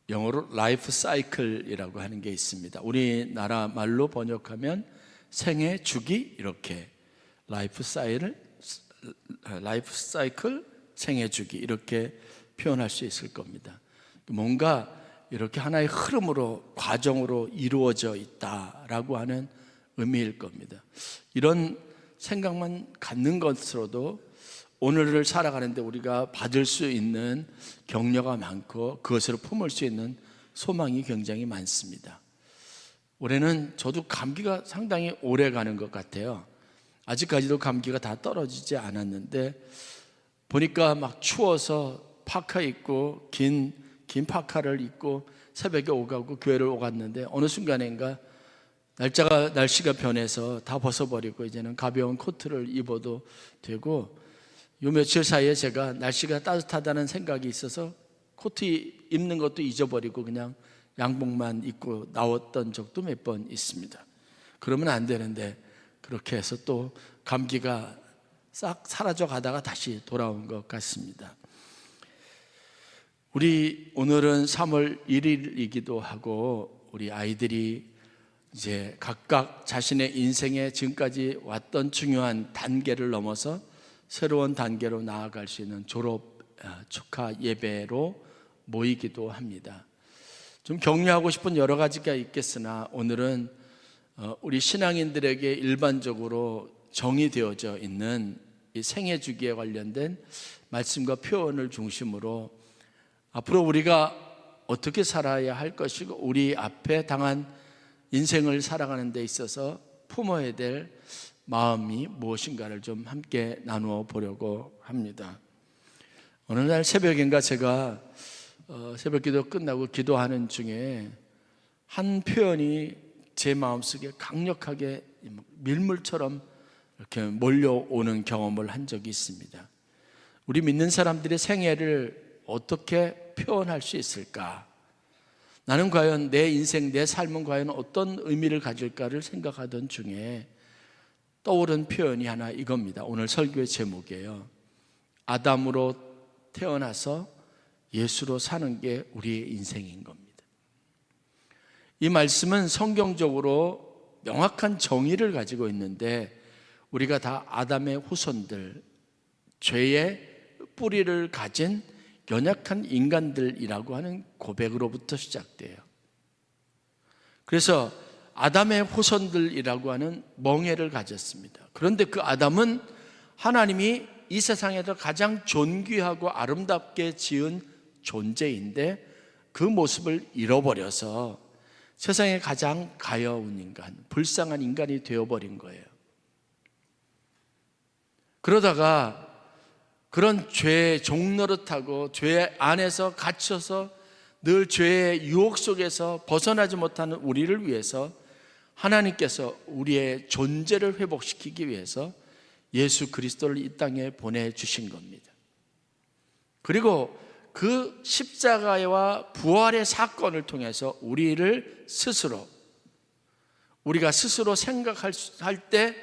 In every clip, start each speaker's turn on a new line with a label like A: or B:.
A: 영어로 라이프 사이클이라고 하는 게 있습니다. 우리나라 말로 번역하면 생애 주기, 이렇게 라이프 사이클, 생애 주기, 이렇게 표현할 수 있을 겁니다. 뭔가 이렇게 하나의 흐름으로, 과정으로 이루어져 있다라고 하는 의미일 겁니다. 이런 생각만 갖는 것으로도 오늘을 살아가는데 우리가 받을 수 있는 격려가 많고 그것으로 품을 수 있는 소망이 굉장히 많습니다. 올해는 저도 감기가 상당히 오래 가는 것 같아요. 아직까지도 감기가 다 떨어지지 않았는데 보니까 막 추워서 파카 입고 긴 파카를 입고 새벽에 오가고 교회를 오갔는데 어느 순간인가 날씨가 변해서 다 벗어버리고 이제는 가벼운 코트를 입어도 되고, 요 며칠 사이에 제가 날씨가 따뜻하다는 생각이 있어서 코트 입는 것도 잊어버리고 그냥 양복만 입고 나왔던 적도 몇 번 있습니다. 그러면 안 되는데 그렇게 해서 또 감기가 싹 사라져 가다가 다시 돌아온 것 같습니다. 우리 오늘은 3월 1일이기도 하고 우리 아이들이 이제 각각 자신의 인생에 지금까지 왔던 중요한 단계를 넘어서 새로운 단계로 나아갈 수 있는 졸업 축하 예배로 모이기도 합니다. 좀 격려하고 싶은 여러 가지가 있겠으나 오늘은 우리 신앙인들에게 일반적으로 정의되어져 있는 이 생애 주기에 관련된 말씀과 표현을 중심으로 앞으로 우리가 어떻게 살아야 할 것이고 우리 앞에 당한 인생을 살아가는 데 있어서 품어야 될 마음이 무엇인가를 좀 함께 나누어 보려고 합니다. 어느 날 새벽인가 제가 새벽기도 끝나고 기도하는 중에 한 표현이 제 마음속에 강력하게 밀물처럼 이렇게 몰려오는 경험을 한 적이 있습니다. 우리 믿는 사람들의 생애를 어떻게 표현할 수 있을까? 나는 과연 내 인생, 내 삶은 과연 어떤 의미를 가질까를 생각하던 중에 떠오른 표현이 하나 이겁니다. 오늘 설교의 제목이에요. 아담으로 태어나서 예수로 사는 게 우리의 인생인 겁니다. 이 말씀은 성경적으로 명확한 정의를 가지고 있는데 우리가 다 아담의 후손들, 죄의 뿌리를 가진 연약한 인간들이라고 하는 고백으로부터 시작돼요. 그래서 아담의 후손들이라고 하는 멍에를 가졌습니다. 그런데 그 아담은 하나님이 이 세상에서 가장 존귀하고 아름답게 지은 존재인데 그 모습을 잃어버려서 세상에 가장 가여운 인간, 불쌍한 인간이 되어버린 거예요. 그러다가 그런 죄의 종노릇하고 죄 안에서 갇혀서 늘 죄의 유혹 속에서 벗어나지 못하는 우리를 위해서 하나님께서 우리의 존재를 회복시키기 위해서 예수 그리스도를 이 땅에 보내주신 겁니다. 그리고 그 십자가와 부활의 사건을 통해서 우리가 스스로 생각할 때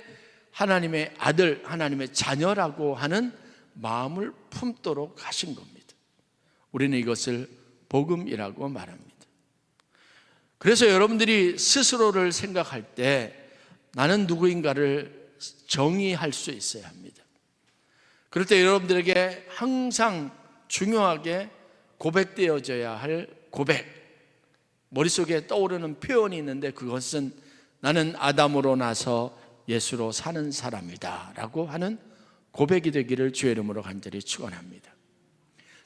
A: 하나님의 아들, 하나님의 자녀라고 하는 마음을 품도록 하신 겁니다. 우리는 이것을 복음이라고 말합니다. 그래서 여러분들이 스스로를 생각할 때 나는 누구인가를 정의할 수 있어야 합니다. 그럴 때 여러분들에게 항상 중요하게 고백되어져야 할 고백, 머릿속에 떠오르는 표현이 있는데 그것은 나는 아담으로 나서 예수로 사는 사람이다 라고 하는 고백이 되기를 주의 이름으로 간절히 축원합니다.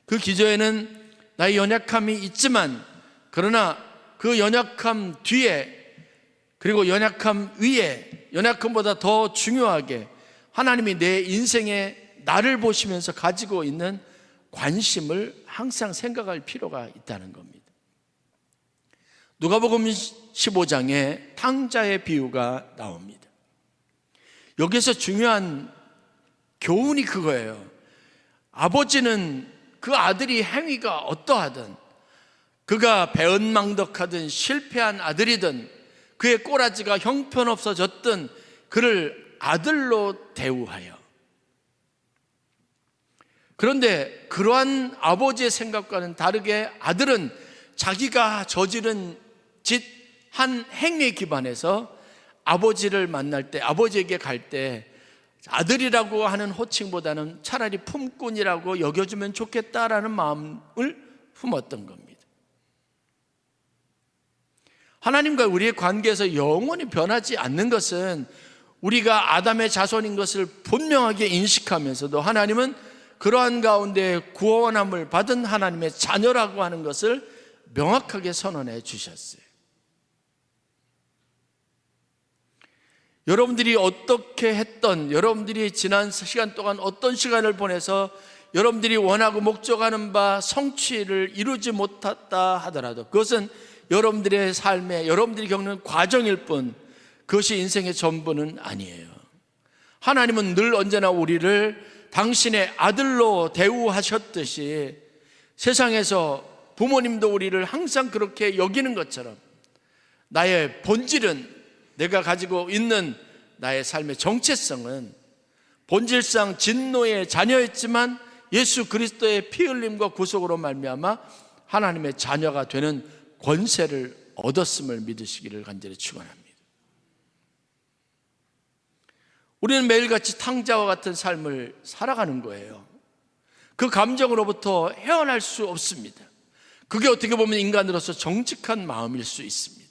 A: 그 기저에는 나의 연약함이 있지만 그러나 그 연약함 뒤에 그리고 연약함 위에 연약함보다 더 중요하게 하나님이 내 인생에 나를 보시면서 가지고 있는 관심을 항상 생각할 필요가 있다는 겁니다. 누가복음 15장에 탕자의 비유가 나옵니다. 여기서 중요한 교훈이 그거예요. 아버지는 그 아들이 행위가 어떠하든 그가 배은망덕하든 실패한 아들이든 그의 꼬라지가 형편없어졌든 그를 아들로 대우하여, 그런데 그러한 아버지의 생각과는 다르게 아들은 자기가 저지른 짓 한 행위에 기반해서 아버지를 만날 때, 아버지에게 갈 때 아들이라고 하는 호칭보다는 차라리 품꾼이라고 여겨주면 좋겠다라는 마음을 품었던 겁니다. 하나님과 우리의 관계에서 영원히 변하지 않는 것은 우리가 아담의 자손인 것을 분명하게 인식하면서도 하나님은 그러한 가운데 구원함을 받은 하나님의 자녀라고 하는 것을 명확하게 선언해 주셨어요. 여러분들이 어떻게 했던, 여러분들이 지난 시간 동안 어떤 시간을 보내서 여러분들이 원하고 목적하는 바 성취를 이루지 못했다 하더라도 그것은 여러분들의 삶에 여러분들이 겪는 과정일 뿐 그것이 인생의 전부는 아니에요. 하나님은 늘 언제나 우리를 당신의 아들로 대우하셨듯이 세상에서 부모님도 우리를 항상 그렇게 여기는 것처럼 나의 본질은, 내가 가지고 있는 나의 삶의 정체성은 본질상 진노의 자녀였지만 예수 그리스도의 피 흘림과 구속으로 말미암아 하나님의 자녀가 되는 권세를 얻었음을 믿으시기를 간절히 축원합니다. 우리는 매일같이 탕자와 같은 삶을 살아가는 거예요. 그 감정으로부터 헤어날 수 없습니다. 그게 어떻게 보면 인간으로서 정직한 마음일 수 있습니다.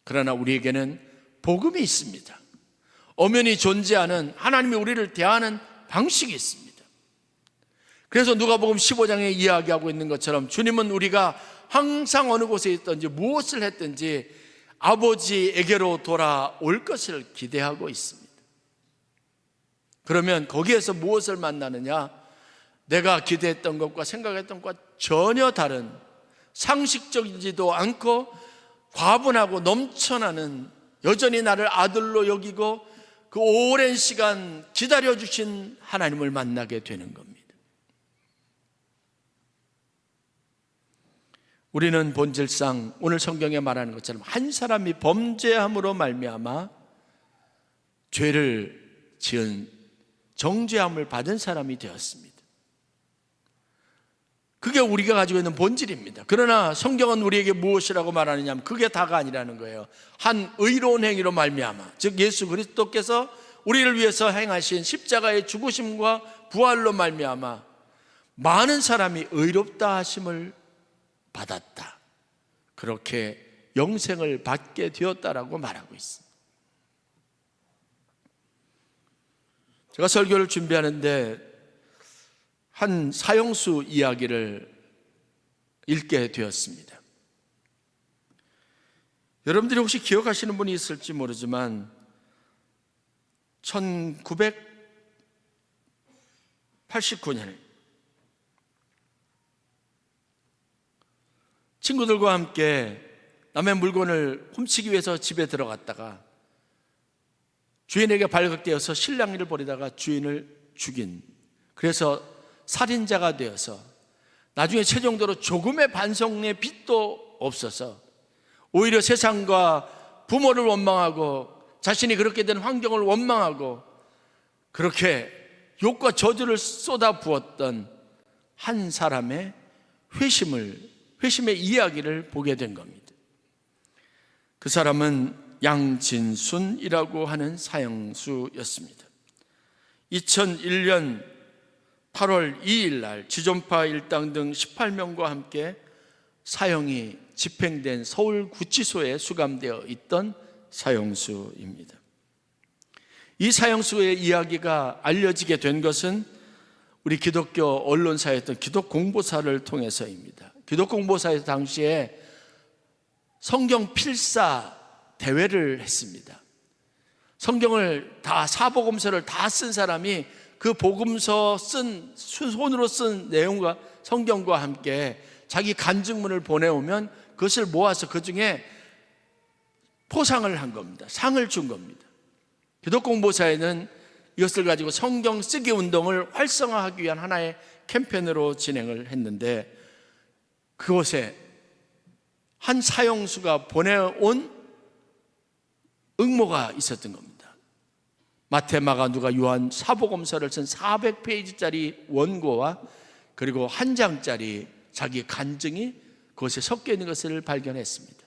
A: 그러나 우리에게는 복음이 있습니다. 엄연히 존재하는 하나님이 우리를 대하는 방식이 있습니다. 그래서 누가복음 15장에 이야기하고 있는 것처럼 주님은 우리가 항상 어느 곳에 있든지 무엇을 했든지 아버지에게로 돌아올 것을 기대하고 있습니다. 그러면 거기에서 무엇을 만나느냐? 내가 기대했던 것과 생각했던 것과 전혀 다른, 상식적이지도 않고 과분하고 넘쳐나는, 여전히 나를 아들로 여기고 그 오랜 시간 기다려주신 하나님을 만나게 되는 겁니다. 우리는 본질상 오늘 성경에 말하는 것처럼 한 사람이 범죄함으로 말미암아 죄를 지은 정죄함을 받은 사람이 되었습니다. 그게 우리가 가지고 있는 본질입니다. 그러나 성경은 우리에게 무엇이라고 말하느냐 하면 그게 다가 아니라는 거예요. 한 의로운 행위로 말미암아, 즉 예수 그리스도께서 우리를 위해서 행하신 십자가의 죽으심과 부활로 말미암아 많은 사람이 의롭다 하심을 받았다, 그렇게 영생을 받게 되었다라고 말하고 있습니다. 제가 설교를 준비하는데 한 사형수 이야기를 읽게 되었습니다. 여러분들이 혹시 기억하시는 분이 있을지 모르지만 1989년에 친구들과 함께 남의 물건을 훔치기 위해서 집에 들어갔다가 주인에게 발각되어서 실랑이를 벌이다가 주인을 죽인, 그래서 살인자가 되어서 나중에 최종적으로 조금의 반성의 빛도 없어서 오히려 세상과 부모를 원망하고 자신이 그렇게 된 환경을 원망하고 그렇게 욕과 저주를 쏟아 부었던 한 사람의 회심의 이야기를 보게 된 겁니다. 그 사람은 양진순이라고 하는 사형수였습니다. 2001년 8월 2일 날 지존파 일당 등 18명과 함께 사형이 집행된 서울구치소에 수감되어 있던 사형수입니다. 이 사형수의 이야기가 알려지게 된 것은 우리 기독교 언론사였던 기독공보사를 통해서입니다. 기독공보사에서 당시에 성경 필사 대회를 했습니다. 성경을 다, 사복음서를 다 쓴 사람이 그 복음서 손으로 쓴 내용과 성경과 함께 자기 간증문을 보내오면 그것을 모아서 그 중에 포상을 한 겁니다. 상을 준 겁니다. 기독공보사에는 이것을 가지고 성경 쓰기 운동을 활성화하기 위한 하나의 캠페인으로 진행을 했는데 그곳에 한 사형수가 보내온 응모가 있었던 겁니다. 마태, 마가, 누가, 요한 사복음서를 쓴 400페이지짜리 원고와 그리고 한 장짜리 자기 간증이 그것에 섞여 있는 것을 발견했습니다.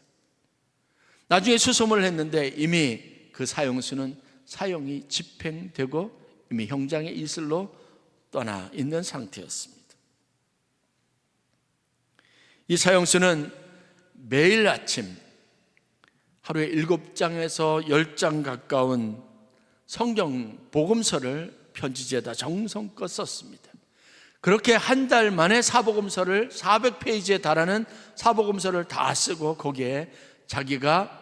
A: 나중에 수소문을 했는데 이미 그 사형수는 사형이 집행되고 이미 형장의 이슬로 떠나 있는 상태였습니다. 이 사형수는 매일 아침 하루에 7장에서 10장 가까운 성경 복음서를 편지지에다 정성껏 썼습니다. 그렇게 한 달 만에 사복음서를 400페이지에 달하는 사복음서를 다 쓰고 거기에 자기가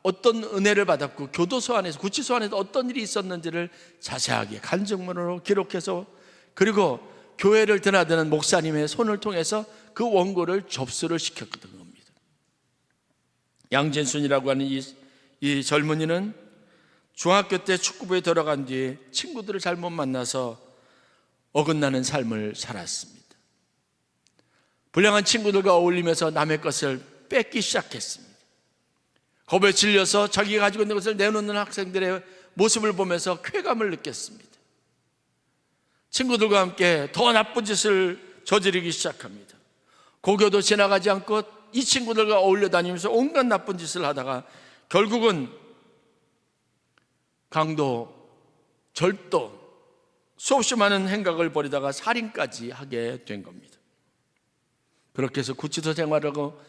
A: 어떤 은혜를 받았고 교도소 안에서 구치소 안에서 어떤 일이 있었는지를 자세하게 간증문으로 기록해서 그리고 교회를 드나드는 목사님의 손을 통해서 그 원고를 접수를 시켰던 겁니다. 양진순이라고 하는 이 젊은이는 중학교 때 축구부에 들어간 뒤에 친구들을 잘못 만나서 어긋나는 삶을 살았습니다. 불량한 친구들과 어울리면서 남의 것을 뺏기 시작했습니다. 겁에 질려서 자기가 가지고 있는 것을 내놓는 학생들의 모습을 보면서 쾌감을 느꼈습니다. 친구들과 함께 더 나쁜 짓을 저지르기 시작합니다. 고교도 지나가지 않고 이 친구들과 어울려 다니면서 온갖 나쁜 짓을 하다가 결국은 강도, 절도, 수없이 많은 행각을 벌이다가 살인까지 하게 된 겁니다. 그렇게 해서 구치소 생활하고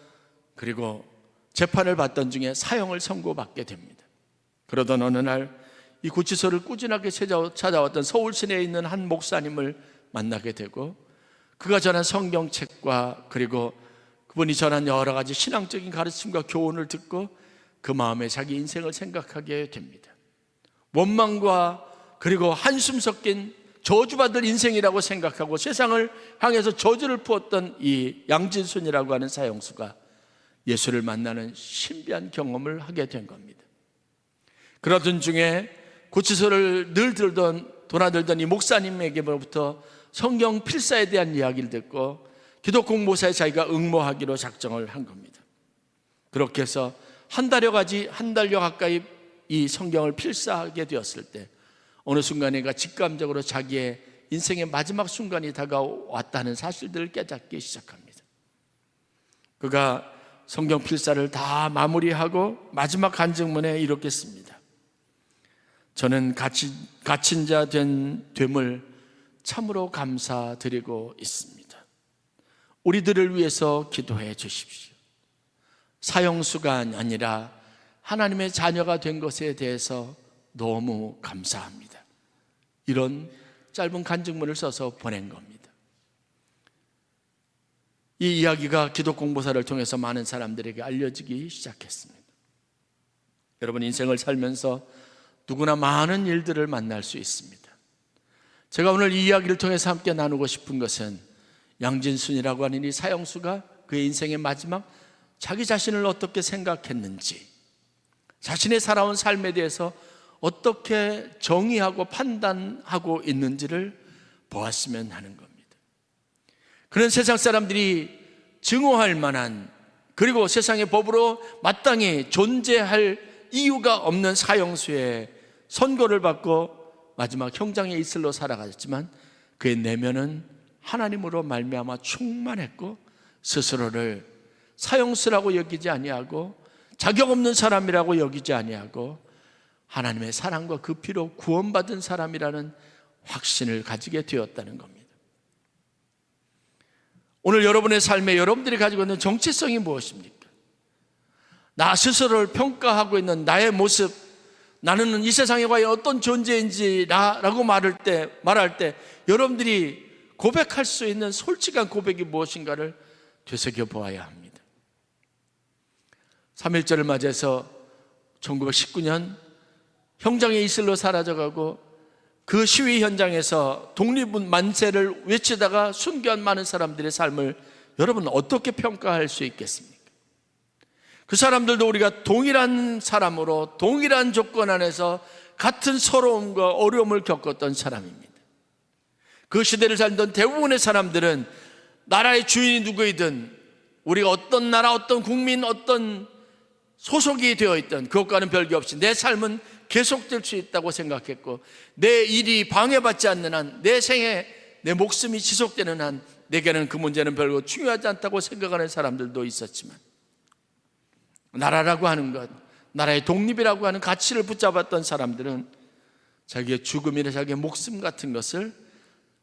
A: 그리고 재판을 받던 중에 사형을 선고받게 됩니다. 그러던 어느 날 이 구치소를 꾸준하게 찾아왔던 서울 시내에 있는 한 목사님을 만나게 되고 그가 전한 성경책과 그리고 그분이 전한 여러 가지 신앙적인 가르침과 교훈을 듣고 그 마음에 자기 인생을 생각하게 됩니다. 원망과 그리고 한숨 섞인 저주받을 인생이라고 생각하고 세상을 향해서 저주를 부었던 이 양진순이라고 하는 사형수가 예수를 만나는 신비한 경험을 하게 된 겁니다. 그러던 중에 구치소를 늘 도나들던 이 목사님에게로부터 성경 필사에 대한 이야기를 듣고 기독 공모사에 자기가 응모하기로 작정을 한 겁니다. 그렇게 해서 한 달여 가까이 이 성경을 필사하게 되었을 때 어느 순간에 직감적으로 자기의 인생의 마지막 순간이 다가왔다는 사실들을 깨닫기 시작합니다. 그가 성경 필사를 다 마무리하고 마지막 간증문에 이렇게 씁니다. 저는 갇힌 자 됨을 참으로 감사드리고 있습니다. 우리들을 위해서 기도해 주십시오. 사형수가 아니라 하나님의 자녀가 된 것에 대해서 너무 감사합니다. 이런 짧은 간증문을 써서 보낸 겁니다. 이 이야기가 기독 공보사를 통해서 많은 사람들에게 알려지기 시작했습니다. 여러분, 인생을 살면서 누구나 많은 일들을 만날 수 있습니다. 제가 오늘 이 이야기를 통해서 함께 나누고 싶은 것은 양진순이라고 하는 이 사형수가 그의 인생의 마지막 자기 자신을 어떻게 생각했는지, 자신의 살아온 삶에 대해서 어떻게 정의하고 판단하고 있는지를 보았으면 하는 겁니다. 그런 세상 사람들이 증오할 만한, 그리고 세상의 법으로 마땅히 존재할 이유가 없는 사형수의 선고를 받고 마지막 형장의 이슬로 살아갔지만 그의 내면은 하나님으로 말미암아 충만했고 스스로를 사형수라고 여기지 아니하고 자격 없는 사람이라고 여기지 아니하고 하나님의 사랑과 그 피로 구원받은 사람이라는 확신을 가지게 되었다는 겁니다. 오늘 여러분의 삶에 여러분들이 가지고 있는 정체성이 무엇입니까? 나 스스로를 평가하고 있는 나의 모습, 나는 이 세상에 과연 어떤 존재인지 라고 말할 때 여러분들이 고백할 수 있는 솔직한 고백이 무엇인가를 되새겨 보아야 합니다. 3.1절을 맞이해서 1919년 형장의 이슬로 사라져가고 그 시위 현장에서 독립운 만세를 외치다가 순교한 많은 사람들의 삶을 여러분은 어떻게 평가할 수 있겠습니까? 그 사람들도 우리가 동일한 사람으로 동일한 조건 안에서 같은 서러움과 어려움을 겪었던 사람입니다. 그 시대를 살던 대부분의 사람들은 나라의 주인이 누구이든 우리가 어떤 나라, 어떤 국민, 어떤 소속이 되어 있던 그것과는 별개없이 내 삶은 계속될 수 있다고 생각했고 내 일이 방해받지 않는 한, 내 생에 내 목숨이 지속되는 한 내게는 그 문제는 별로 중요하지 않다고 생각하는 사람들도 있었지만, 나라라고 하는 것, 나라의 독립이라고 하는 가치를 붙잡았던 사람들은 자기의 죽음이나 자기의 목숨 같은 것을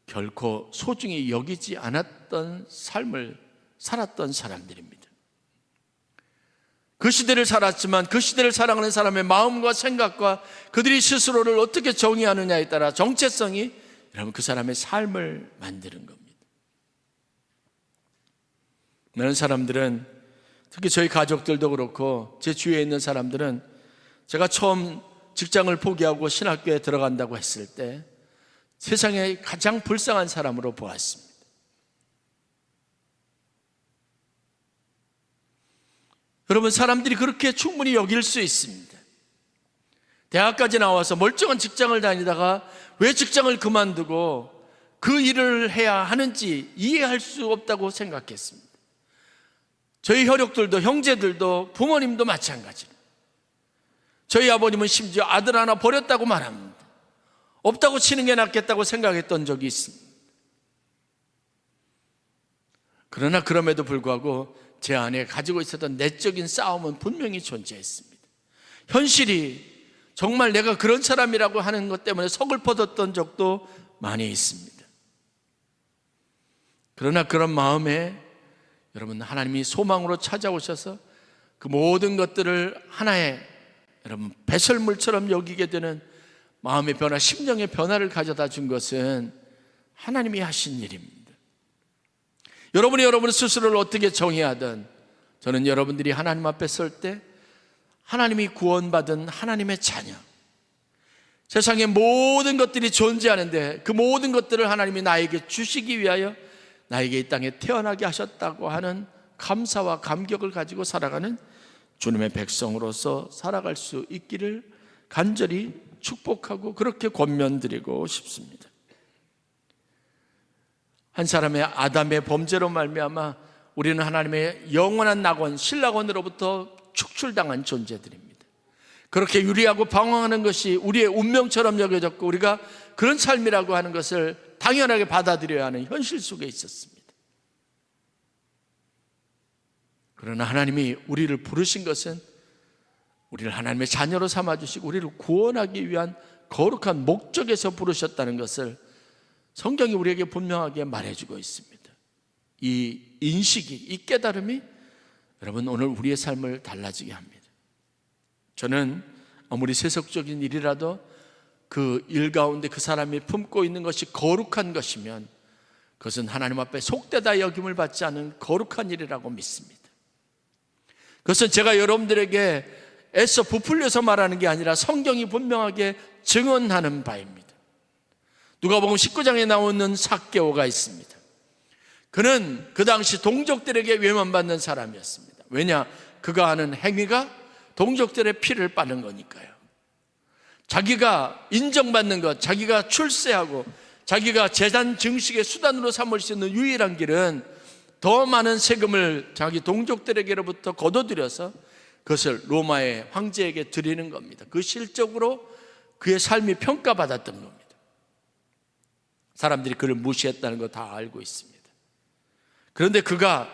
A: 결코 소중히 여기지 않았던 삶을 살았던 사람들입니다. 그 시대를 살았지만 그 시대를 살아가는 사람의 마음과 생각과 그들이 스스로를 어떻게 정의하느냐에 따라 정체성이 여러분 그 사람의 삶을 만드는 겁니다. 많은 사람들은, 특히 저희 가족들도 그렇고 제 주위에 있는 사람들은 제가 처음 직장을 포기하고 신학교에 들어간다고 했을 때 세상에 가장 불쌍한 사람으로 보았습니다. 여러분, 사람들이 그렇게 충분히 여길 수 있습니다. 대학까지 나와서 멀쩡한 직장을 다니다가 왜 직장을 그만두고 그 일을 해야 하는지 이해할 수 없다고 생각했습니다. 저희 혈육들도, 형제들도, 부모님도 마찬가지로. 저희 아버님은 심지어 아들 하나 버렸다고 말합니다. 없다고 치는 게 낫겠다고 생각했던 적이 있습니다. 그러나 그럼에도 불구하고 제 안에 가지고 있었던 내적인 싸움은 분명히 존재했습니다. 현실이 정말 내가 그런 사람이라고 하는 것 때문에 서글퍼졌던 적도 많이 있습니다. 그러나 그런 마음에 여러분, 하나님이 소망으로 찾아오셔서 그 모든 것들을 하나의 여러분 배설물처럼 여기게 되는 마음의 변화, 심령의 변화를 가져다 준 것은 하나님이 하신 일입니다. 여러분이 여러분 스스로를 어떻게 정의하든 저는 여러분들이 하나님 앞에 설 때 하나님이 구원받은 하나님의 자녀, 세상의 모든 것들이 존재하는데 그 모든 것들을 하나님이 나에게 주시기 위하여 나에게 이 땅에 태어나게 하셨다고 하는 감사와 감격을 가지고 살아가는 주님의 백성으로서 살아갈 수 있기를 간절히 축복하고 그렇게 권면드리고 싶습니다. 한 사람의 아담의 범죄로 말미암아 우리는 하나님의 영원한 낙원, 신락원으로부터 축출당한 존재들입니다. 그렇게 유리하고 방황하는 것이 우리의 운명처럼 여겨졌고 우리가 그런 삶이라고 하는 것을 당연하게 받아들여야 하는 현실 속에 있었습니다. 그러나 하나님이 우리를 부르신 것은 우리를 하나님의 자녀로 삼아주시고 우리를 구원하기 위한 거룩한 목적에서 부르셨다는 것을 성경이 우리에게 분명하게 말해주고 있습니다. 이 인식이, 이 깨달음이 여러분 오늘 우리의 삶을 달라지게 합니다. 저는 아무리 세속적인 일이라도 그 일 가운데 그 사람이 품고 있는 것이 거룩한 것이면 그것은 하나님 앞에 속되다 여김을 받지 않은 거룩한 일이라고 믿습니다. 그것은 제가 여러분들에게 애써 부풀려서 말하는 게 아니라 성경이 분명하게 증언하는 바입니다. 누가복음 19장에 나오는 삭개오가 있습니다. 그는 그 당시 동족들에게 외면받는 사람이었습니다. 왜냐? 그가 하는 행위가 동족들의 피를 빠는 거니까요. 자기가 인정받는 것, 자기가 출세하고 자기가 재산 증식의 수단으로 삼을 수 있는 유일한 길은 더 많은 세금을 자기 동족들에게로부터 거둬들여서 그것을 로마의 황제에게 드리는 겁니다. 그 실적으로 그의 삶이 평가받았던 겁니다. 사람들이 그를 무시했다는 거 다 알고 있습니다. 그런데 그가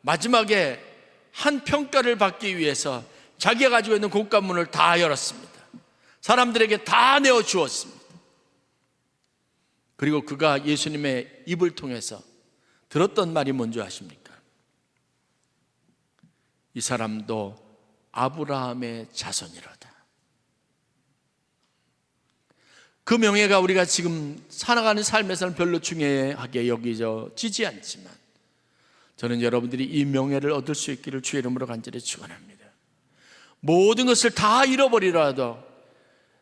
A: 마지막에 한 평가를 받기 위해서 자기가 가지고 있는 곳간문을 다 열었습니다. 사람들에게 다 내어주었습니다. 그리고 그가 예수님의 입을 통해서 들었던 말이 뭔지 아십니까? 이 사람도 아브라함의 자손이로다. 그 명예가 우리가 지금 살아가는 삶에서는 별로 중요하게 여기지지 않지만 저는 여러분들이 이 명예를 얻을 수 있기를 주의 이름으로 간절히 축원합니다. 모든 것을 다 잃어버리더라도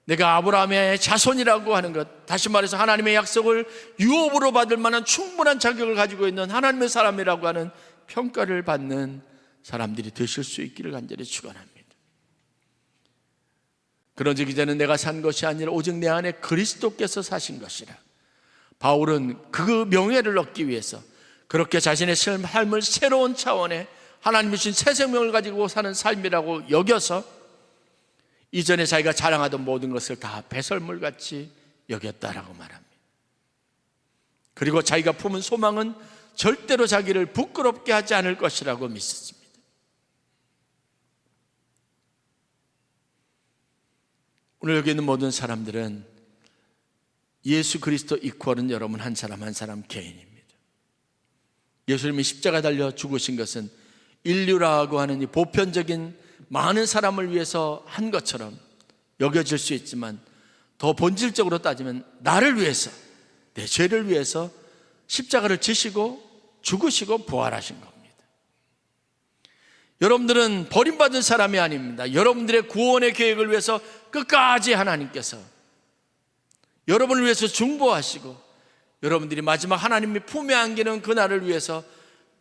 A: 내가 아브라함의 자손이라고 하는 것, 다시 말해서 하나님의 약속을 유업으로 받을 만한 충분한 자격을 가지고 있는 하나님의 사람이라고 하는 평가를 받는 사람들이 되실 수 있기를 간절히 축원합니다. 그런즉 이제는 내가 산 것이 아니라 오직 내 안에 그리스도께서 사신 것이라. 바울은 그 명예를 얻기 위해서 그렇게 자신의 삶을 새로운 차원의 하나님이 주신 새 생명을 가지고 사는 삶이라고 여겨서 이전에 자기가 자랑하던 모든 것을 다 배설물같이 여겼다라고 말합니다. 그리고 자기가 품은 소망은 절대로 자기를 부끄럽게 하지 않을 것이라고 믿습니다. 오늘 여기 있는 모든 사람들은 예수 그리스도 이퀄은 여러분 한 사람 한 사람 개인입니다. 예수님이 십자가 달려 죽으신 것은 인류라고 하는 이 보편적인 많은 사람을 위해서 한 것처럼 여겨질 수 있지만, 더 본질적으로 따지면 나를 위해서, 내 죄를 위해서 십자가를 지시고 죽으시고 부활하신 겁니다. 여러분들은 버림받은 사람이 아닙니다. 여러분들의 구원의 계획을 위해서 끝까지 하나님께서 여러분을 위해서 중보하시고, 여러분들이 마지막 하나님이 품에 안기는 그날을 위해서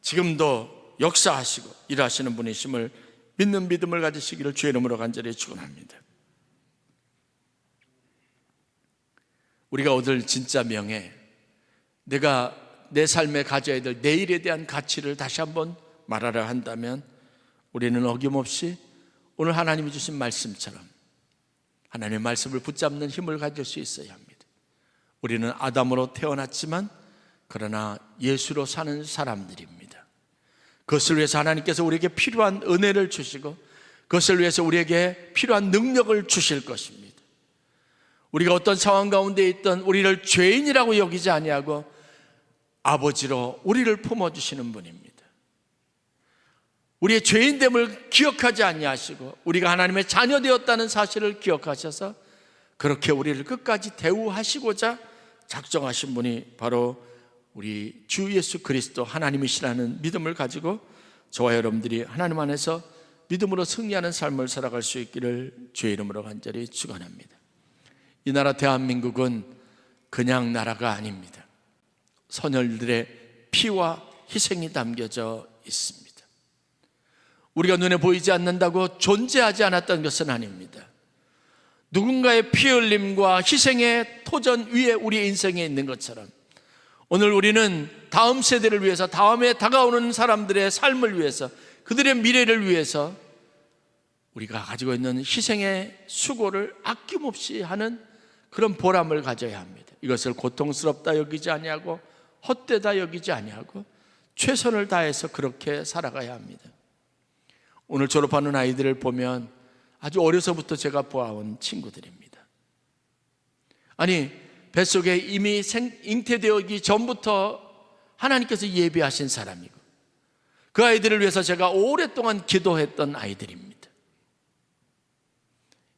A: 지금도 역사하시고 일하시는 분이심을 믿는 믿음을 가지시기를 주의 이름으로 간절히 축원합니다. 우리가 얻을 진짜 명예, 내가 내 삶에 가져야 될 내일에 대한 가치를 다시 한번 말하려 한다면, 우리는 어김없이 오늘 하나님이 주신 말씀처럼 하나님의 말씀을 붙잡는 힘을 가질 수 있어야 합니다. 우리는 아담으로 태어났지만 그러나 예수로 사는 사람들입니다. 그것을 위해서 하나님께서 우리에게 필요한 은혜를 주시고, 그것을 위해서 우리에게 필요한 능력을 주실 것입니다. 우리가 어떤 상황 가운데 있던 우리를 죄인이라고 여기지 아니하고 아버지로 우리를 품어주시는 분입니다. 우리의 죄인됨을 기억하지 아니하시고 우리가 하나님의 자녀 되었다는 사실을 기억하셔서 그렇게 우리를 끝까지 대우하시고자 작정하신 분이 바로 우리 주 예수 그리스도 하나님이시라는 믿음을 가지고 저와 여러분들이 하나님 안에서 믿음으로 승리하는 삶을 살아갈 수 있기를 주의 이름으로 간절히 축원합니다. 이 나라 대한민국은 그냥 나라가 아닙니다. 선열들의 피와 희생이 담겨져 있습니다. 우리가 눈에 보이지 않는다고 존재하지 않았던 것은 아닙니다. 누군가의 피 흘림과 희생의 토전 위에 우리 인생에 있는 것처럼 오늘 우리는 다음 세대를 위해서, 다음에 다가오는 사람들의 삶을 위해서, 그들의 미래를 위해서 우리가 가지고 있는 희생의 수고를 아낌없이 하는 그런 보람을 가져야 합니다. 이것을 고통스럽다 여기지 아니하고 헛되다 여기지 아니하고 최선을 다해서 그렇게 살아가야 합니다. 오늘 졸업하는 아이들을 보면 아주 어려서부터 제가 보아온 친구들입니다. 아니, 뱃속에 이미 잉태되기 전부터 하나님께서 예비하신 사람이고 그 아이들을 위해서 제가 오랫동안 기도했던 아이들입니다.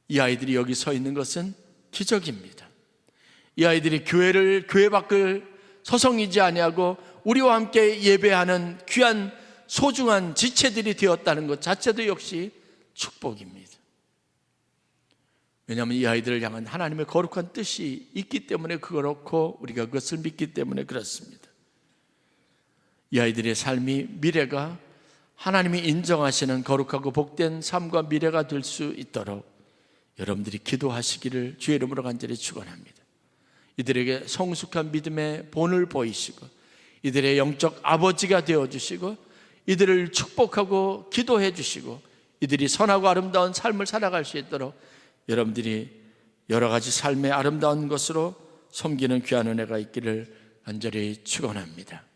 A: 이 아이들이 여기 서 있는 것은 기적입니다. 이 아이들이 교회 밖을 서성이지 아니하고 우리와 함께 예배하는 귀한 소중한 지체들이 되었다는 것 자체도 역시 축복입니다. 왜냐하면 이 아이들을 향한 하나님의 거룩한 뜻이 있기 때문에 그렇고 우리가 그것을 믿기 때문에 그렇습니다. 이 아이들의 삶이, 미래가 하나님이 인정하시는 거룩하고 복된 삶과 미래가 될 수 있도록 여러분들이 기도하시기를 주의 이름으로 간절히 축원합니다. 이들에게 성숙한 믿음의 본을 보이시고 이들의 영적 아버지가 되어주시고 이들을 축복하고 기도해 주시고 이들이 선하고 아름다운 삶을 살아갈 수 있도록 여러분들이 여러 가지 삶의 아름다운 것으로 섬기는 귀한 은혜가 있기를 간절히 축원합니다.